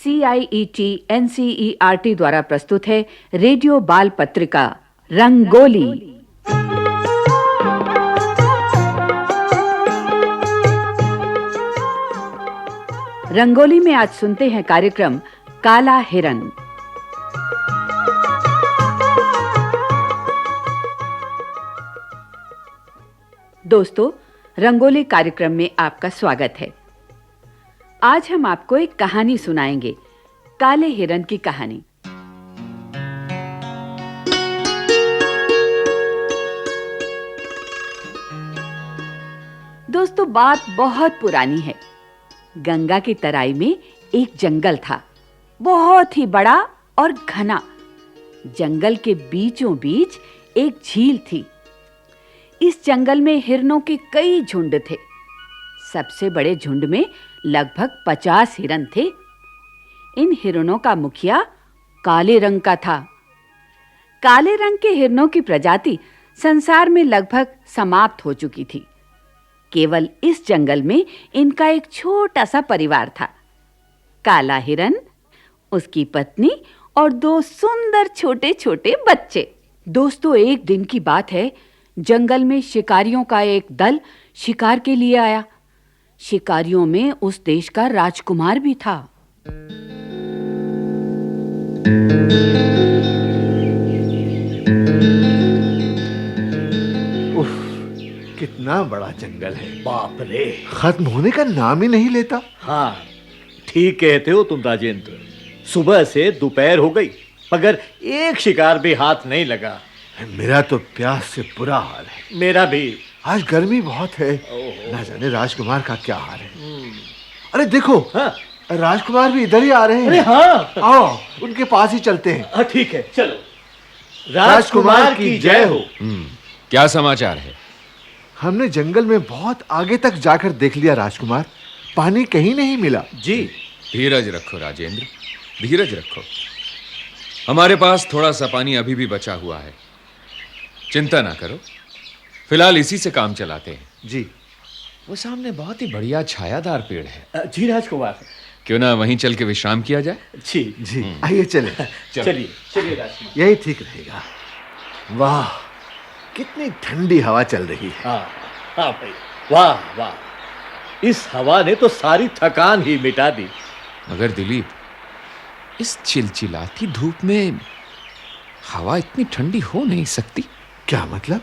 CIET NCERT द्वारा प्रस्तुत है रेडियो बाल पत्रिका रंगोली। रंगोली में आज सुनते हैं कार्यक्रम काला हिरन। दोस्तों, रंगोली कार्यक्रम में आपका स्वागत है। आज हम आपको एक कहानी सुनाएंगे, काले हिरन की कहानी। दोस्तों, बात बहुत पुरानी है। गंगा की तराई में एक जंगल था, बहुत ही बड़ा और घना। जंगल के बीचों बीच एक झील थी। इस जंगल में हिरनों के कई झुंड थे। सबसे बड़े झुंड में लगभग 50 हिरन थे। इन हिरनों का मुखिया काले रंग का था। काले रंग के हिरनों की प्रजाति संसार में लगभग समाप्त हो चुकी थी। केवल इस जंगल में इनका एक छोटा सा परिवार था। काला हिरन, उसकी पत्नी और 2 सुंदर छोटे-छोटे बच्चे। दोस्तों, एक दिन की बात है, जंगल में शिकारियों का एक दल शिकार के लिए आया। शिकारियों में उस देश का राजकुमार भी था। उफ, कितना बड़ा जंगल है। बाप रे, खत्म होने का नाम ही नहीं लेता। हाँ, ठीक कहते हो तुम राजेंद्र। सुबह से दोपहर हो गई मगर एक शिकार भी हाथ नहीं लगा। मेरा तो प्यास से बुरा हाल है। मेरा भी। आज गर्मी बहुत है। ना जाने राजकुमार का क्या हाल है। अरे देखो, हाँ? राजकुमार भी इधर ही आ रहे हैं। अरे हाँ, आओ, उनके पास ही चलते हैं। हाँ, ठीक है, चलो। राजकुमार की जय हो। क्या समाचार है? हमने जंगल में बहुत आगे तक जाकर देख लिया राजकुमार, पानी कहीं नहीं मिला। जी। धीरज रखो राजेंद्र, धीरज रखो। हमारे पास थोड़ा सा पानी अभी भी बचा हुआ है। चिंता ना करो, फिलहाल इसी से काम चलाते हैं। जी। वो सामने बहुत ही बढ़िया छायादार पेड़ है। जी राजकुमार। क्यों ना वहीं चल के विश्राम किया जाए? जी जी, आइए चले। चलिए चलिए राजकुमार। यही ठीक रहेगा। वाह, कितनी ठंडी हवा चल रही है। हाँ हाँ भाई, वाह वाह, इस हवा ने तो सारी थकान ही मिटा दी। मगर दिलीप, इस चिलचिलाती धूप में हवा इतनी ठंडी हो नहीं सकती। क्या मतलब?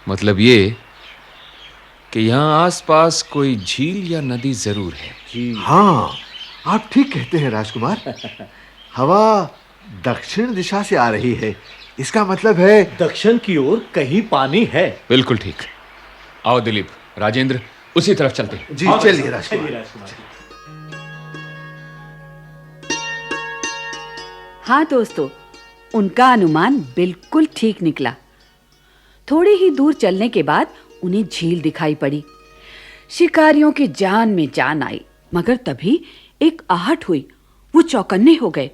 मतलब ये कि यहाँ आसपास कोई झील या नदी जरूर है। जी हाँ, आप ठीक कहते हैं राजकुमार। हवा दक्षिण दिशा से आ रही है। इसका मतलब है दक्षिण की ओर कहीं पानी है। बिल्कुल ठीक। आओ दिलीप, राजेंद्र, उसी तरफ चलते हैं। जी, चलिए राजकुमार। हाँ दोस्तों, उनका अनुमान बिल्कुल ठीक निकला। थोड़ी ही दूर चलने के बाद उन्हें झील दिखाई पड़ी। शिकारियों की जान में जान आई, मगर तभी एक आहट हुई। वो चौकन्ने हो गए।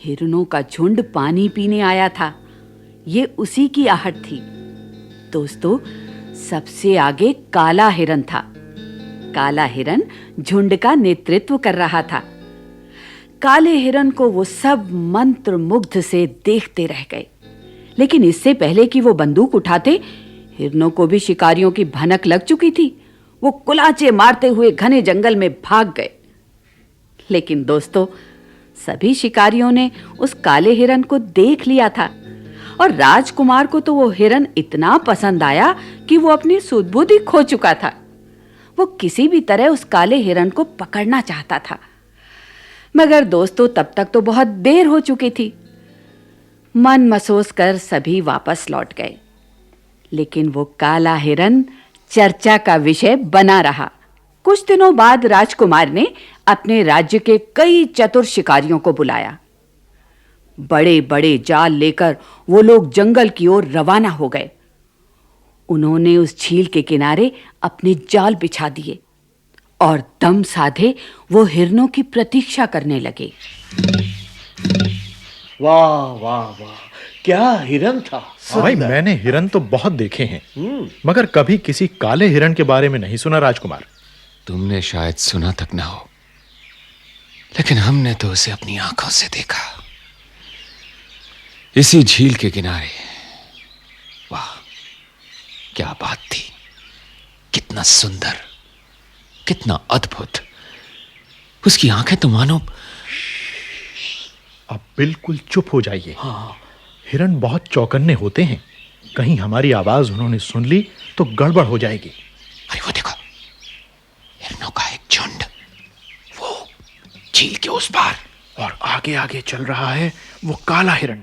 हिरनों का झुंड पानी पीने आया था। ये उसी की आहट थी। दोस्तों, सबसे आगे काला हिरन था। काला हिरन झुंड का नेतृत्व कर रहा था। काले हिरन को वो सब मंत्र मुग्ध से देखते रह गए। लेकिन इससे पहले कि वो बंदूक उठाते, हिरनों को भी शिकारियों की भनक लग चुकी थी। वो कुलाचे मारते हुए घने जंगल में भाग गए। लेकिन दोस्तों, सभी शिकारियों ने उस काले हिरन को देख लिया था और राजकुमार को तो वो हिरन इतना पसंद आया कि वो अपनी सुध-बुद्धि खो चुका था। वो किसी भी तरह उस काले हिरन को पकड़ना चाहता था। मगर दोस्तों, तब तक तो बहुत देर हो चुकी थी। मन मसोस कर सभी वापस लौट गए। लेकिन वो काला हिरन चर्चा का विषय बना रहा। कुछ दिनों बाद राजकुमार ने अपने राज्य के कई चतुर शिकारियों को बुलाया। बड़े-बड़े जाल लेकर वो लोग जंगल की ओर रवाना हो गए। उन्होंने उस झील के किनारे अपने जाल बिछा दिए और दम साधे वो हिरनों की प्रतीक्षा करने लगे। वाह वाह वाह, क्या हिरन था। भाई, मैंने हिरन तो बहुत देखे हैं, मगर कभी किसी काले हिरन के बारे में नहीं सुना राजकुमार। तुमने शायद सुना तक ना हो। लेकिन हमने तो उसे अपनी आंखों से देखा, इसी झील के किनारे। वाह, क्या बात थी! कितना सुंदर, कितना अद्भुत! उसकी आंखें तो मानो। अब बिल्कुल चुप हो जाइए। हिरण बहुत चौकन्ने होते हैं, कहीं हमारी आवाज उन्होंने सुन ली तो गड़बड़ हो जाएगी। अरे वो देखो, हिरणों का एक झुंड, वो झील के उस पार। और आगे आगे चल रहा है वो काला हिरण।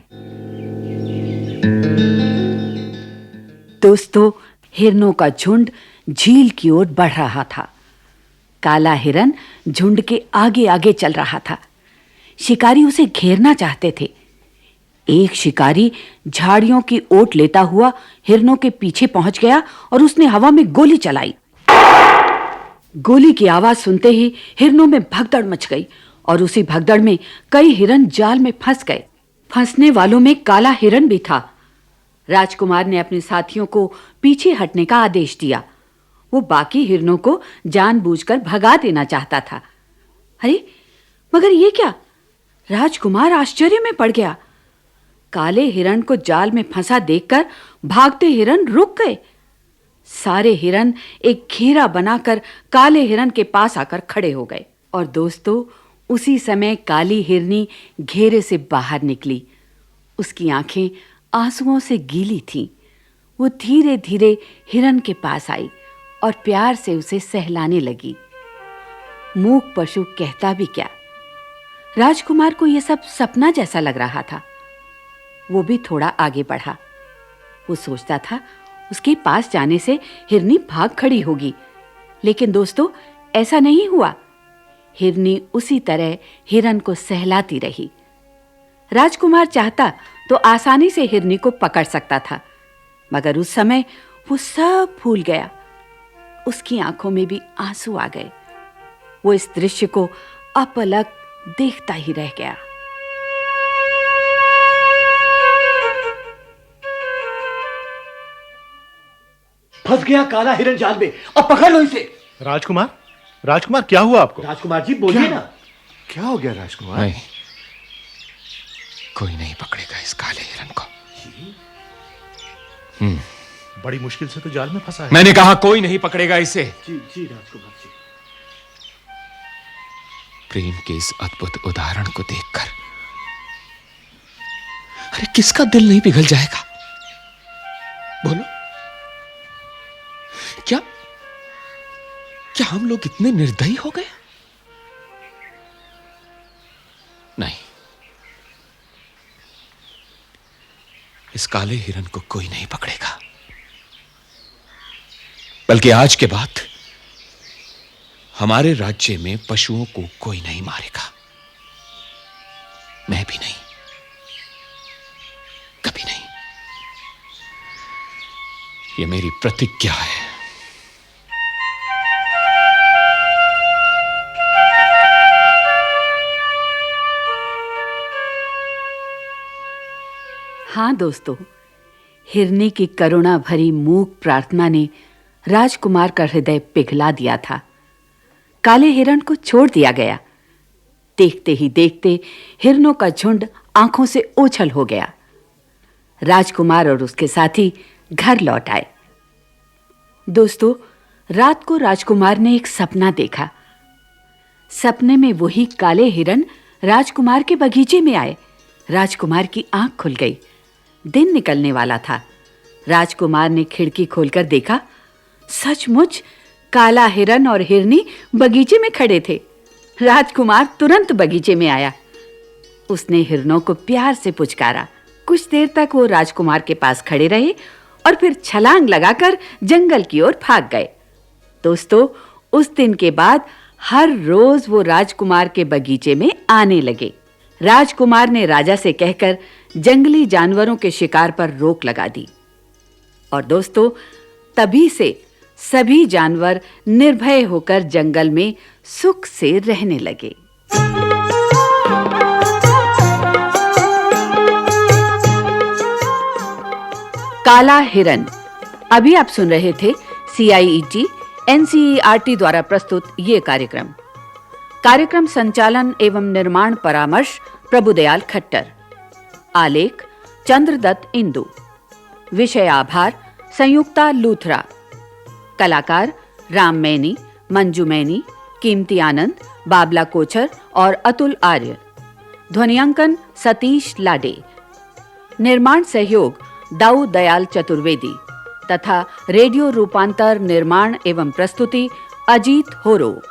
दोस्तों, हिरणों का झुंड झील की ओर बढ़ रहा था। काला हिरण झुंड के आगे आगे चल रहा था। शिकारी उसे घेरना चाहते थे। एक शिकारी झाड़ियों की ओट लेता हुआ हिरणों के पीछे पहुंच गया और उसने हवा में गोली चलाई। गोली की आवाज सुनते ही हिरणों में भगदड़ मच गई और उसी भगदड़ में कई हिरण जाल में फंस गए। फंसने वालों में काला हिरण भी था। राजकुमार ने अपने साथियों को पीछे हटने का आदेश दिया। वो बाकी हिरणों को जानबूझकर भगा देना चाहता था। अरे, मगर ये क्या? राजकुमार आश्चर्य में पड़ गया। काले हिरण को जाल में फंसा देखकर भागते हिरण रुक गए। सारे हिरण एक घेरा बनाकर काले हिरण के पास आकर खड़े हो गए। और दोस्तों, उसी समय काली हिरनी घेरे से बाहर निकली। उसकी आंखें आंसुओं से गीली थीं। वो धीरे धीरे हिरण के पास आई और प्यार से उसे सहलाने लगी। मूक पशु कहता भी क्या। राजकुमार को यह सब सपना जैसा लग रहा था। वो भी थोड़ा आगे बढ़ा। वो सोचता था उसके पास जाने से हिरनी भाग खड़ी होगी, लेकिन दोस्तों, ऐसा नहीं हुआ। हिरनी उसी तरह हिरण को सहलाती रही। राजकुमार चाहता तो आसानी से हिरनी को पकड़ सकता था, मगर उस समय वो सब भूल गया। उसकी आंखों में भी आंसू आ गए। वो इस दृश्य को अपलक देखता ही रह गया। फंस गया काला हिरण जाल में, अब पकड़ लो इसे। राजकुमार, राजकुमार, क्या हुआ आपको? राजकुमार जी, बोलिए ना। क्या हो गया राजकुमार? नहीं, कोई नहीं पकड़ेगा इस काले हिरण को। बड़ी मुश्किल से तो जाल में फंसा है। मैंने कहा कोई नहीं पकड़ेगा इसे। जी जी राजकुमार जी। प्रेम के इस अद्भुत उदाहरण को देखकर अरे किसका दिल नहीं पिघल जाएगा? बोलो, क्या क्या हम लोग इतने निर्दयी हो गए? नहीं, इस काले हिरण को कोई नहीं पकड़ेगा, बल्कि आज के बाद हमारे राज्य में पशुओं को कोई नहीं मारेगा। मैं भी नहीं, कभी नहीं। यह मेरी प्रतिज्ञा है। हाँ दोस्तों, हिरनी की करुणा भरी मूक प्रार्थना ने राजकुमार का हृदय पिघला दिया था। काले हिरण को छोड़ दिया गया। देखते ही देखते हिरणों का झुंड आंखों से ओझल हो गया। राजकुमार और उसके साथी घर लौट आए। दोस्तों, रात को राजकुमार ने एक सपना देखा। सपने में वही काले हिरण राजकुमार के बगीचे में आए। राजकुमार की आंख खुल गई। दिन निकलने वाला था। राजकुमार ने खिड़की खोलकर देखा, सचमुच काला हिरण और हिरनी बगीचे में खड़े थे। राजकुमार तुरंत बगीचे में आया। उसने हिरणों को प्यार से पुचकारा। कुछ देर तक वो राजकुमार के पास खड़े रहे और फिर छलांग लगाकर जंगल की ओर भाग गए। दोस्तों, उस दिन के बाद हर रोज वो राजकुमार के बगीचे में आने लगे। राजकुमार ने राजा से कहकर जंगली जानवरों के शिकार पर रोक लगा दी। और दोस्तों, तभी से सभी जानवर निर्भय होकर जंगल में सुख से रहने लगे। काला हिरण। अभी आप सुन रहे थे CIET NCERT द्वारा प्रस्तुत ये कार्यक्रम। कार्यक्रम संचालन एवं निर्माण परामर्श प्रभुदयाल खट्टर। आलेख चंद्रदत्त इंदु। विषय आभार संयुक्ता लूथरा। कलाकार राम मैनी, मंजू मैनी, कीमती आनंद, बाबला कोचर और अतुल आर्य। ध्वनियांकन सतीश लाडे। निर्माण सहयोग दाऊ दयाल चतुर्वेदी तथा रेडियो रूपांतर निर्माण एवं प्रस्तुति अजीत होरो।